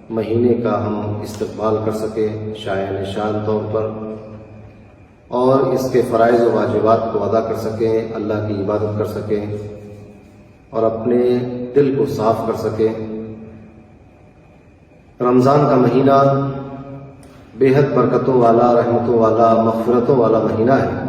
مہینے کا ہم استقبال کر سکیں شایان شان طور پر، اور اس کے فرائض و واجبات کو ادا کر سکیں، اللہ کی عبادت کر سکیں اور اپنے دل کو صاف کر سکیں۔ رمضان کا مہینہ بے حد برکتوں والا، رحمتوں والا، مغفرتوں والا مہینہ ہے۔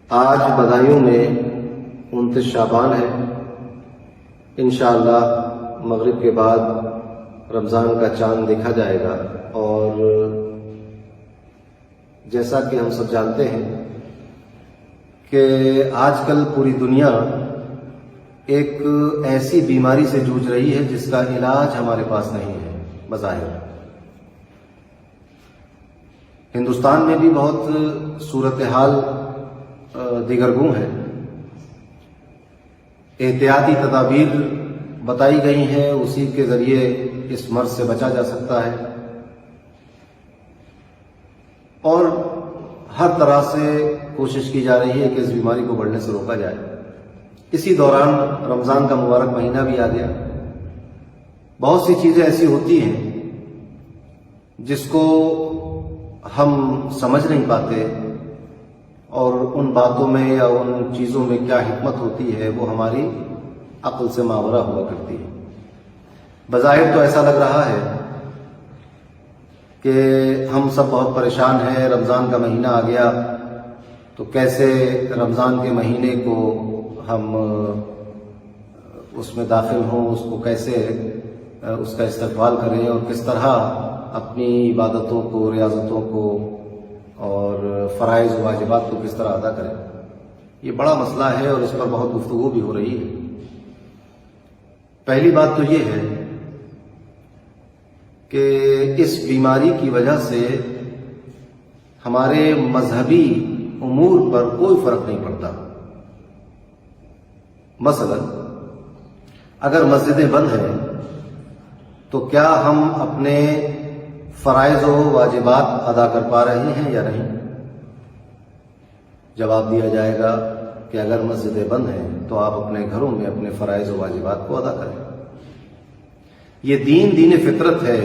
آج بدایوں میں 29 شعبان ہے، انشاءاللہ مغرب کے بعد رمضان کا چاند دیکھا جائے گا، اور جیسا کہ ہم سب جانتے ہیں کہ آج کل پوری دنیا ایک ایسی بیماری سے جوجھ رہی ہے جس کا علاج ہمارے پاس نہیں ہے بظاہر۔ ہندوستان میں بھی بہت صورتحال دیگرگوں ہے، احتیاطی تدابیر بتائی گئی ہیں، اسی کے ذریعے اس مرض سے بچا جا سکتا ہے، اور ہر طرح سے کوشش کی جا رہی ہے کہ اس بیماری کو بڑھنے سے روکا جائے۔ اسی دوران رمضان کا مبارک مہینہ بھی آ گیا۔ بہت سی چیزیں ایسی ہوتی ہیں جس کو ہم سمجھ نہیں پاتے، اور ان باتوں میں یا ان چیزوں میں کیا حکمت ہوتی ہے وہ ہماری عقل سے ماورا ہوا کرتی ہے۔ بظاہر تو ایسا لگ رہا ہے کہ ہم سب بہت پریشان ہیں، رمضان کا مہینہ آ گیا تو کیسے رمضان کے مہینے کو ہم اس میں داخل ہوں، اس کو کیسے اس کا استقبال کریں، اور کس طرح اپنی عبادتوں کو، ریاضتوں کو اور فرائض و واجبات کو کس طرح ادا کریں۔ یہ بڑا مسئلہ ہے اور اس پر بہت گفتگو بھی ہو رہی ہے۔ پہلی بات تو یہ ہے کہ اس بیماری کی وجہ سے ہمارے مذہبی امور پر کوئی فرق نہیں پڑتا۔ مثلا اگر مسجدیں بند ہیں تو کیا ہم اپنے فرائض و واجبات ادا کر پا رہے ہیں یا نہیں؟ جواب دیا جائے گا کہ اگر مسجدیں بند ہیں تو آپ اپنے گھروں میں اپنے فرائض و واجبات کو ادا کریں۔ یہ دین فطرت ہے،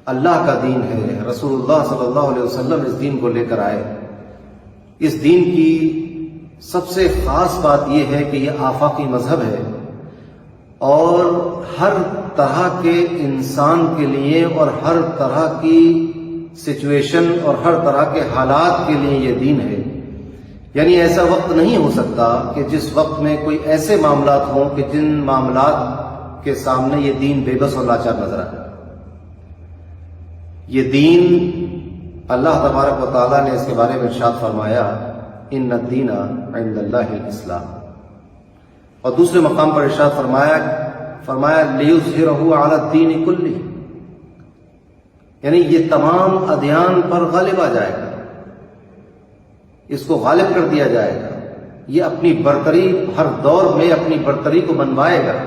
اللہ کا دین ہے، رسول اللہ صلی اللہ علیہ وسلم اس دین کو لے کر آئے۔ اس دین کی سب سے خاص بات یہ ہے کہ یہ آفاقی مذہب ہے، اور ہر طرح کے انسان کے لیے اور ہر طرح کی سچویشن اور ہر طرح کے حالات کے لیے یہ دین ہے۔ یعنی ایسا وقت نہیں ہو سکتا کہ جس وقت میں کوئی ایسے معاملات ہوں کہ جن معاملات کے سامنے یہ دین بے بس اور لاچار نظر آئے۔ یہ دین اللہ تبارک و تعالیٰ نے اس کے بارے میں ارشاد فرمایا، ان الدین عند اللہ الاسلام، اور دوسرے مقام پر ارشاد فرمایا لیظہرہ علی الدین کلہ، یعنی یہ تمام ادیان پر غالب آ جائے گا، اس کو غالب کر دیا جائے گا۔ یہ اپنی برتری ہر دور میں اپنی برتری کو منوائے گا۔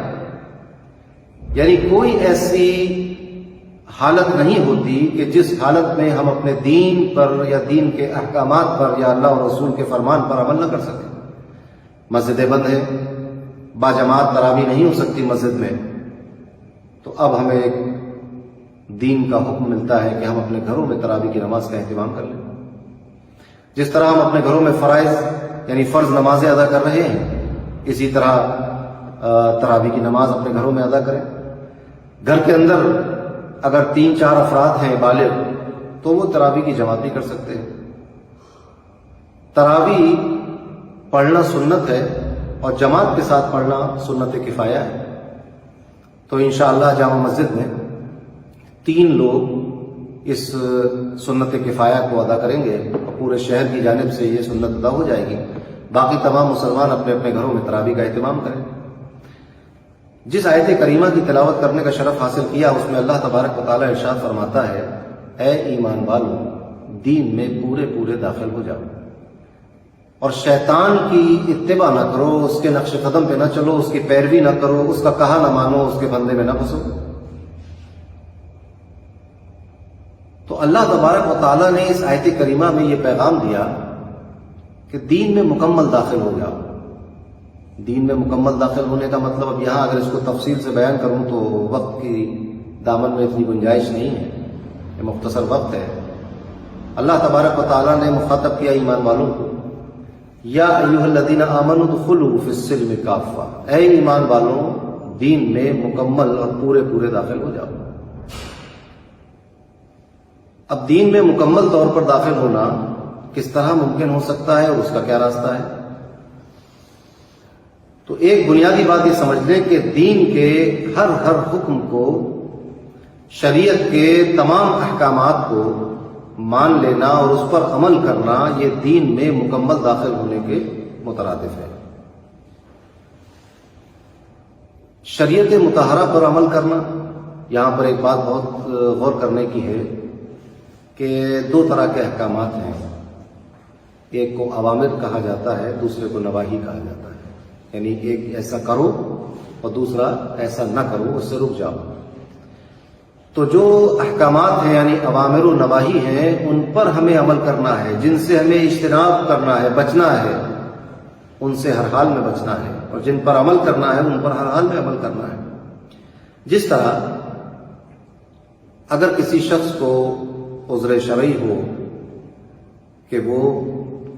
یعنی کوئی ایسی حالت نہیں ہوتی کہ جس حالت میں ہم اپنے دین پر یا دین کے احکامات پر یا اللہ اور رسول کے فرمان پر عمل نہ کر سکیں۔ مسجدیں بند ہیں، باجماعت تراویح نہیں ہو سکتی مسجد میں، تو اب ہمیں ایک دین کا حکم ملتا ہے کہ ہم اپنے گھروں میں تراویح کی نماز کا اہتمام کر لیں۔ جس طرح ہم اپنے گھروں میں فرائض یعنی فرض نمازیں ادا کر رہے ہیں، اسی طرح تراویح کی نماز اپنے گھروں میں ادا کریں۔ گھر کے اندر اگر 3-4 افراد ہیں بالغ تو وہ تراویح کی جماعت بھی کر سکتے ہیں۔ تراویح پڑھنا سنت ہے اور جماعت کے ساتھ پڑھنا سنت کفایہ ہے۔ تو انشاءاللہ جامع مسجد میں 3 لوگ اس سنت کفایہ کو ادا کریں گے اور پورے شہر کی جانب سے یہ سنت ادا ہو جائے گی۔ باقی تمام مسلمان اپنے اپنے گھروں میں تراویح کا اہتمام کریں۔ جس آیت کریمہ کی تلاوت کرنے کا شرف حاصل کیا اس میں اللہ تبارک و تعالیٰ ارشاد فرماتا ہے، اے ایمان والو دین میں پورے داخل ہو جاؤ، اور شیطان کی اتباع نہ کرو، اس کے نقش قدم پہ نہ چلو، اس کی پیروی نہ کرو، اس کا کہا نہ مانو، اس کے بندے میں نہ پھنسو۔ تو اللہ تبارک و تعالیٰ نے اس آیت کریمہ میں یہ پیغام دیا کہ دین میں مکمل داخل ہو جاؤ۔ دین میں مکمل داخل ہونے کا مطلب اب یہاں اگر اس کو تفصیل سے بیان کروں تو وقت کی دامن میں اتنی گنجائش نہیں ہے، یہ مختصر وقت ہے۔ اللہ تبارک و تعالیٰ نے مخاطب کیا ایمان والوں کو، یا ایھا الذین آمنوا ادخلوا فی السلم کافہ، اے ایمان والوں دین میں مکمل اور پورے داخل ہو جاؤ۔ اب دین میں مکمل طور پر داخل ہونا کس طرح ممکن ہو سکتا ہے اور اس کا کیا راستہ ہے؟ تو ایک بنیادی بات یہ سمجھ لیں کہ دین کے ہر حکم کو، شریعت کے تمام احکامات کو مان لینا اور اس پر عمل کرنا، یہ دین میں مکمل داخل ہونے کے مترادف ہے۔ شریعت مطہرہ پر عمل کرنا، یہاں پر ایک بات بہت غور کرنے کی ہے کہ دو طرح کے احکامات ہیں، ایک کو اوامر کہا جاتا ہے، دوسرے کو نواہی کہا جاتا ہے، یعنی ایک ایسا کرو اور دوسرا ایسا نہ کرو، اس سے رک جاؤ۔ تو جو احکامات ہیں یعنی اوامر و نواہی ہیں، ان پر ہمیں عمل کرنا ہے، جن سے ہمیں اجتناب کرنا ہے، بچنا ہے، ان سے ہر حال میں بچنا ہے، اور جن پر عمل کرنا ہے ان پر ہر حال میں عمل کرنا ہے۔ جس طرح اگر کسی شخص کو عذر شرعی ہو کہ وہ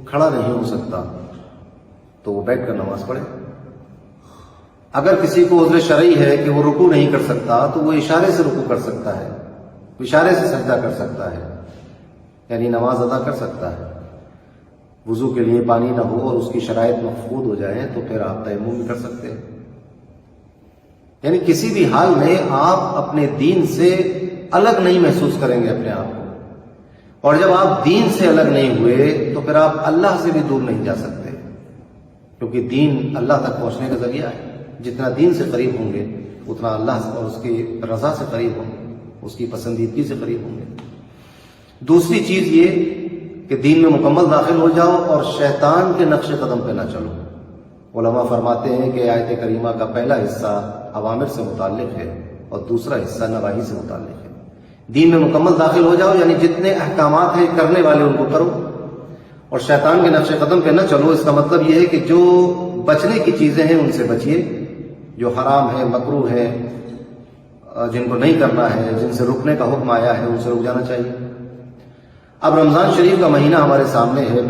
کھڑا نہیں ہو سکتا تو وہ بیٹھ کر نماز پڑھے، اگر کسی کو عذر شرعی ہے کہ وہ رکوع نہیں کر سکتا تو وہ اشارے سے رکوع کر سکتا ہے، اشارے سے سجدہ کر سکتا ہے، یعنی نماز ادا کر سکتا ہے۔ وضو کے لیے پانی نہ ہو اور اس کی شرائط مفقود ہو جائیں تو پھر آپ تیمم بھی کر سکتے ہیں۔ یعنی کسی بھی حال میں آپ اپنے دین سے الگ نہیں محسوس کریں گے اپنے آپ کو، اور جب آپ دین سے الگ نہیں ہوئے تو پھر آپ اللہ سے بھی دور نہیں جا سکتے، کیونکہ دین اللہ تک پہنچنے کا ذریعہ ہے۔ جتنا دین سے قریب ہوں گے اتنا اللہ اور اس کی رضا سے قریب ہوں گے، اس کی پسندیدگی سے قریب ہوں گے۔ دوسری چیز یہ کہ دین میں مکمل داخل ہو جاؤ اور شیطان کے نقش قدم پہ نہ چلو۔ علماء فرماتے ہیں کہ آیت کریمہ کا پہلا حصہ اوامر سے متعلق ہے اور دوسرا حصہ نواہی سے متعلق ہے۔ دین میں مکمل داخل ہو جاؤ یعنی جتنے احکامات ہیں کرنے والے ان کو کرو، اور شیطان کے نقش قدم پہ نہ چلو۔ اس کا مطلب یہ ہے کہ جو بچنے کی چیزیں ہیں ان سے بچیے، جو حرام ہے، مکروہ ہے، جن کو نہیں کرنا ہے، جن سے رکنے کا حکم آیا ہے ان سے رک جانا چاہیے۔ اب رمضان شریف کا مہینہ ہمارے سامنے ہے،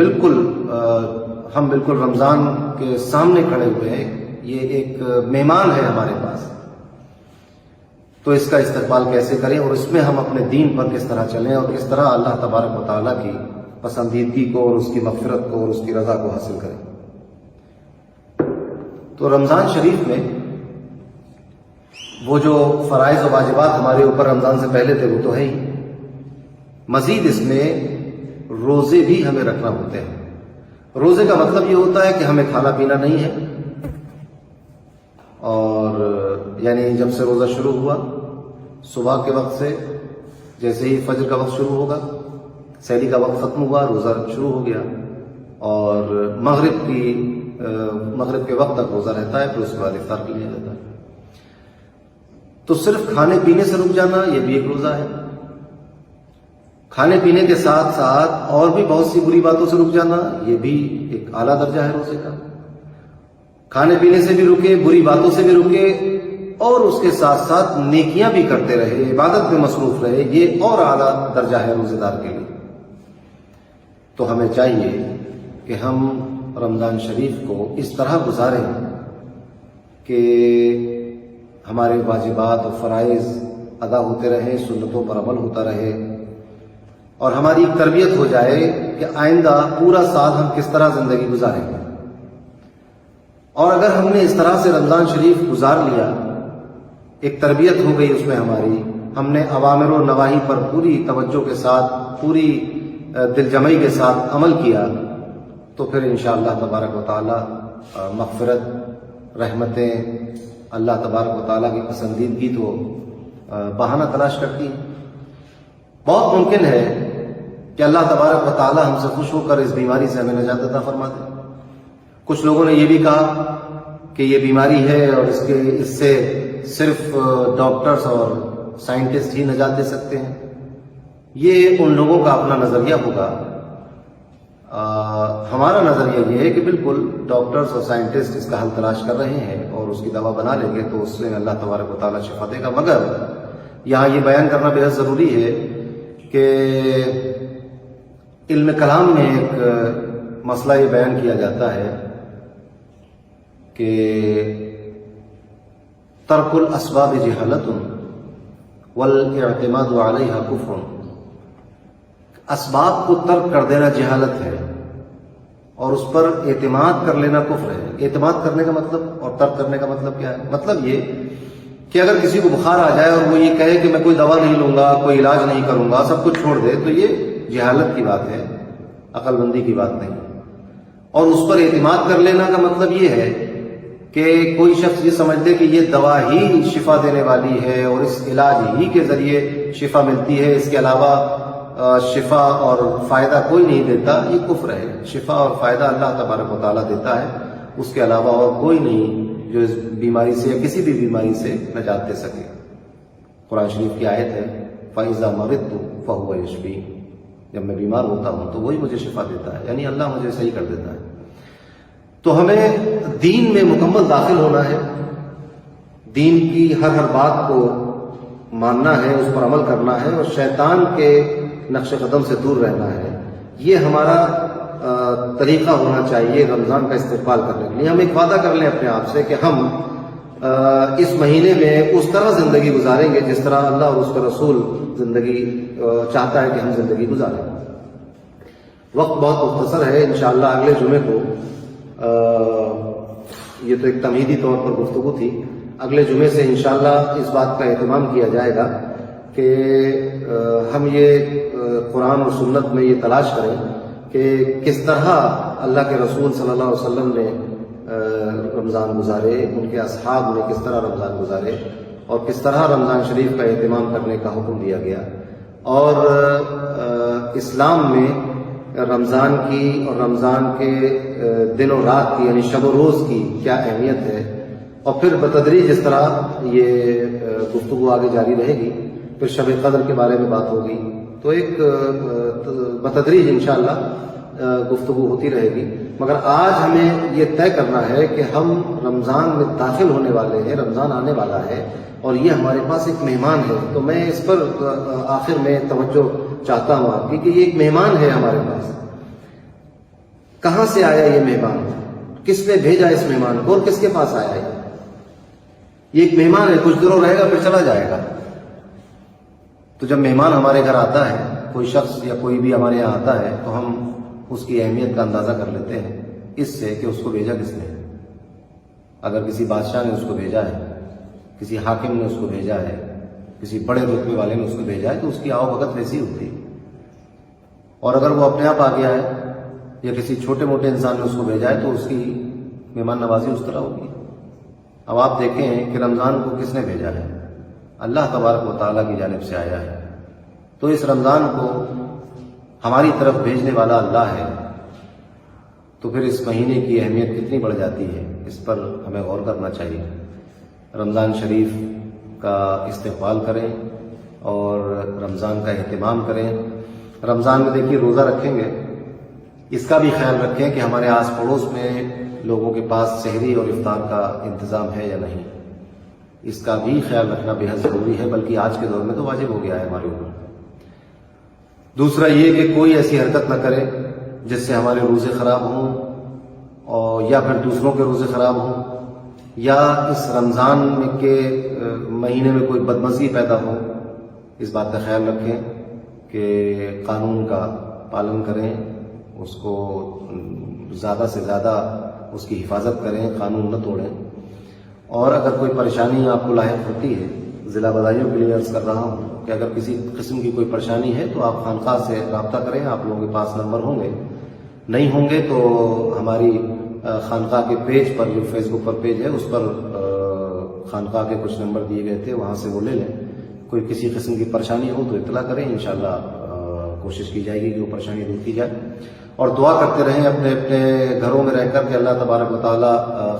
ہم بالکل رمضان کے سامنے کھڑے ہوئے ہیں، یہ ایک مہمان ہے ہمارے پاس، تو اس کا استقبال کیسے کریں اور اس میں ہم اپنے دین پر کس طرح چلیں اور کس طرح اللہ تبارک و تعالیٰ کی پسندیدگی کو اور اس کی مغفرت کو اور اس کی رضا کو حاصل کریں۔ تو رمضان شریف میں وہ جو فرائض و واجبات ہمارے اوپر رمضان سے پہلے تھے وہ تو ہے ہی، مزید اس میں روزے بھی ہمیں رکھنا ہوتے ہیں۔ روزے کا مطلب یہ ہوتا ہے کہ ہمیں کھانا پینا نہیں ہے، اور یعنی جب سے روزہ شروع ہوا صبح کے وقت سے، جیسے ہی فجر کا وقت شروع ہوگا، سحری کا وقت ختم ہوا، روزہ شروع ہو گیا، اور مغرب کے وقت تک روزہ رہتا ہے، پھر اس کے بعد افطار کر لیا جاتا ہے۔ تو صرف کھانے پینے سے رک جانا یہ بھی ایک روزہ ہے، کھانے پینے کے ساتھ ساتھ اور بھی بہت سی بری باتوں سے رک جانا یہ بھی ایک اعلیٰ درجہ ہے روزے کا۔ کھانے پینے سے بھی رکے، بری باتوں سے بھی رکے، اور اس کے ساتھ ساتھ نیکیاں بھی کرتے رہے، عبادت میں مصروف رہے، یہ اور اعلیٰ درجہ ہے روزے دار کے لیے۔ تو ہمیں چاہیے کہ ہم رمضان شریف کو اس طرح گزاریں کہ ہمارے واجبات اور فرائض ادا ہوتے رہیں، سنتوں پر عمل ہوتا رہے، اور ہماری ایک تربیت ہو جائے کہ آئندہ پورا سال ہم کس طرح زندگی گزاریں گے۔ اور اگر ہم نے اس طرح سے رمضان شریف گزار لیا، ایک تربیت ہو گئی اس میں ہماری، ہم نے اوامر و نواہی پر پوری توجہ کے ساتھ، پوری دل جمعی کے ساتھ عمل کیا، تو پھر انشاءاللہ تبارک و تعالی مغفرت، رحمتیں، اللہ تبارک و تعالیٰ کی پسندیدگی تو بہانہ تلاش کرتی ہیں۔ بہت ممکن ہے کہ اللہ تبارک و تعالیٰ ہم سے خوش ہو کر اس بیماری سے ہمیں نجات عطا فرما دے۔ کچھ لوگوں نے یہ بھی کہا کہ یہ بیماری ہے اور اس سے صرف ڈاکٹرز اور سائنٹسٹ ہی نجات دے سکتے ہیں۔ یہ ان لوگوں کا اپنا نظریہ ہوگا ہمارا نظریہ یہ ہے کہ بالکل ڈاکٹرز اور سائنٹسٹ اس کا حل تلاش کر رہے ہیں اور اس کی دوا بنا لیں گے تو اس سے اللہ تبارک و تعالیٰ شفا دے گا. مگر یہاں یہ بیان کرنا بے حد ضروری ہے کہ علم کلام میں ایک مسئلہ یہ بیان کیا جاتا ہے کہ ترک الاسباب جہالت والاعتماد علیہا کفر. اسباب کو ترک کر دینا جہالت ہے اور اس پر اعتماد کر لینا کفر ہے. اعتماد کرنے کا مطلب اور ترک کرنے کا مطلب کیا ہے؟ مطلب یہ کہ اگر کسی کو بخار آ جائے اور وہ یہ کہے کہ میں کوئی دوا نہیں لوں گا، کوئی علاج نہیں کروں گا، سب کچھ چھوڑ دے، تو یہ جہالت کی بات ہے، عقل مندی کی بات نہیں. اور اس پر اعتماد کر لینا کا مطلب یہ ہے کہ کوئی شخص یہ سمجھ لے کہ یہ دوا ہی شفا دینے والی ہے اور اس علاج ہی کے ذریعے شفا ملتی ہے، اس کے علاوہ شفا اور فائدہ کوئی نہیں دیتا. یہ کفر ہے. شفا اور فائدہ اللہ تبارک و تعالیٰ دیتا ہے، اس کے علاوہ اور کوئی نہیں جو اس بیماری سے یا کسی بھی بیماری سے نجات دے سکے. قرآن شریف کی آیت ہے فَإِذَا مَرِضْتُ فَهُوَ يَشْفِينِ. جب میں بیمار ہوتا ہوں تو وہی مجھے شفا دیتا ہے، یعنی اللہ مجھے صحیح کر دیتا ہے. تو ہمیں دین میں مکمل داخل ہونا ہے، دین کی ہر بات کو ماننا ہے، اس پر عمل کرنا ہے اور شیطان کے نقش قدم سے دور رہنا ہے. یہ ہمارا طریقہ ہونا چاہیے رمضان کا استقبال کرنے کے لیے. ہم ایک وعدہ کر لیں اپنے آپ سے کہ ہم اس مہینے میں اس طرح زندگی گزاریں گے جس طرح اللہ اور اس کا رسول زندگی چاہتا ہے کہ ہم زندگی گزاریں. وقت بہت مختصر ہے. انشاءاللہ اگلے جمعے کو، یہ تو ایک تمہیدی طور پر گفتگو تھی، اگلے جمعے سے انشاءاللہ اس بات کا اہتمام کیا جائے گا کہ ہم یہ قرآن اور سنت میں یہ تلاش کریں کہ کس طرح اللہ کے رسول صلی اللہ علیہ وسلم نے رمضان گزارے، ان کے اصحاب نے کس طرح رمضان گزارے اور کس طرح رمضان شریف کا اہتمام کرنے کا حکم دیا گیا، اور اسلام میں رمضان کی اور رمضان کے دن و رات کی یعنی شب و روز کی کیا اہمیت ہے. اور پھر بتدریج جس طرح یہ گفتگو آگے جاری رہے گی، پھر شب قدر کے بارے میں بات ہوگی، تو ایک بتدریج انشاءاللہ گفتگو ہوتی رہے گی. مگر آج ہمیں یہ طے کرنا ہے کہ ہم رمضان میں داخل ہونے والے ہیں، رمضان آنے والا ہے اور یہ ہمارے پاس ایک مہمان ہے. تو میں اس پر آخر میں توجہ چاہتا ہوں آپ کی کہ یہ ایک مہمان ہے ہمارے پاس. کہاں سے آیا یہ مہمان؟ کس نے بھیجا اس مہمان کو اور کس کے پاس آیا ہے؟ یہ ایک مہمان ہے، کچھ دنوں رہے گا پھر چلا جائے گا. تو جب مہمان ہمارے گھر آتا ہے، کوئی شخص یا کوئی بھی ہمارے یہاں آتا ہے، تو ہم اس کی اہمیت کا اندازہ کر لیتے ہیں اس سے کہ اس کو بھیجا کس نے. اگر کسی بادشاہ نے اس کو بھیجا ہے، کسی حاکم نے اس کو بھیجا ہے، کسی بڑے رتبے والے نے اس کو بھیجا ہے، تو اس کی آؤ بھگت ویسی ہوتی. اور اگر وہ اپنے آپ آ گیا ہے یا کسی چھوٹے موٹے انسان نے اس کو بھیجا ہے تو اس کی مہمان نوازی اس طرح ہوگی. اب آپ دیکھیں کہ رمضان کو کس نے بھیجا ہے؟ اللہ تبارک و تعالیٰ کی جانب سے آیا ہے. تو اس رمضان کو ہماری طرف بھیجنے والا اللہ ہے، تو پھر اس مہینے کی اہمیت کتنی بڑھ جاتی ہے، اس پر ہمیں غور کرنا چاہیے. رمضان شریف کا استقبال کریں اور رمضان کا اہتمام کریں. رمضان میں دیکھیے روزہ رکھیں گے، اس کا بھی خیال رکھیں کہ ہمارے آس پڑوس میں لوگوں کے پاس سحری اور افطار کا انتظام ہے یا نہیں. اس کا بھی خیال رکھنا بے حد ضروری ہے، بلکہ آج کے دور میں تو واجب ہو گیا ہے ہمارے اوپر. دوسرا یہ کہ کوئی ایسی حرکت نہ کرے جس سے ہمارے روزے خراب ہوں اور یا پھر دوسروں کے روزے خراب ہوں، یا اس رمضان کے مہینے میں کوئی بدمزگی پیدا ہو. اس بات کا خیال رکھیں کہ قانون کا پالن کریں، اس کو زیادہ سے زیادہ اس کی حفاظت کریں، قانون نہ توڑیں. اور اگر کوئی پریشانی آپ کو لاحق ہوتی ہے، ضلع بدایوں کے لیے عرض کر رہا ہوں کہ اگر کسی قسم کی کوئی پریشانی ہے تو آپ خانقاہ سے رابطہ کریں. آپ لوگوں کے پاس نمبر ہوں گے، نہیں ہوں گے تو ہماری خانقاہ کے پیج پر، جو فیس بک پر پیج ہے، اس پر خانقاہ کے کچھ نمبر دیے گئے تھے، وہاں سے وہ لے لیں. کوئی کسی قسم کی پریشانی ہو تو اطلاع کریں، انشاءاللہ کوشش کی جائے گی کہ وہ پریشانی دور کی جائے. اور دعا کرتے رہیں اپنے اپنے گھروں میں رہ کر کہ اللہ تبارک و تعالیٰ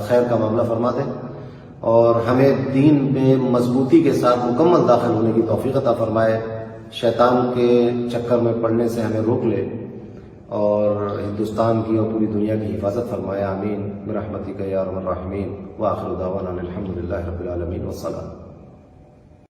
خیر کا معاملہ فرما دے اور ہمیں دین میں مضبوطی کے ساتھ مکمل داخل ہونے کی توفیق عطا فرمائے. شیطان کے چکر میں پڑنے سے ہمیں روک لے اور ہندوستان کی اور پوری دنیا کی حفاظت فرمائے، آمین برحمتک یا ارحم الراحمین، وآخر دعوانا الحمدللہ رب العالمین والصلاۃ۔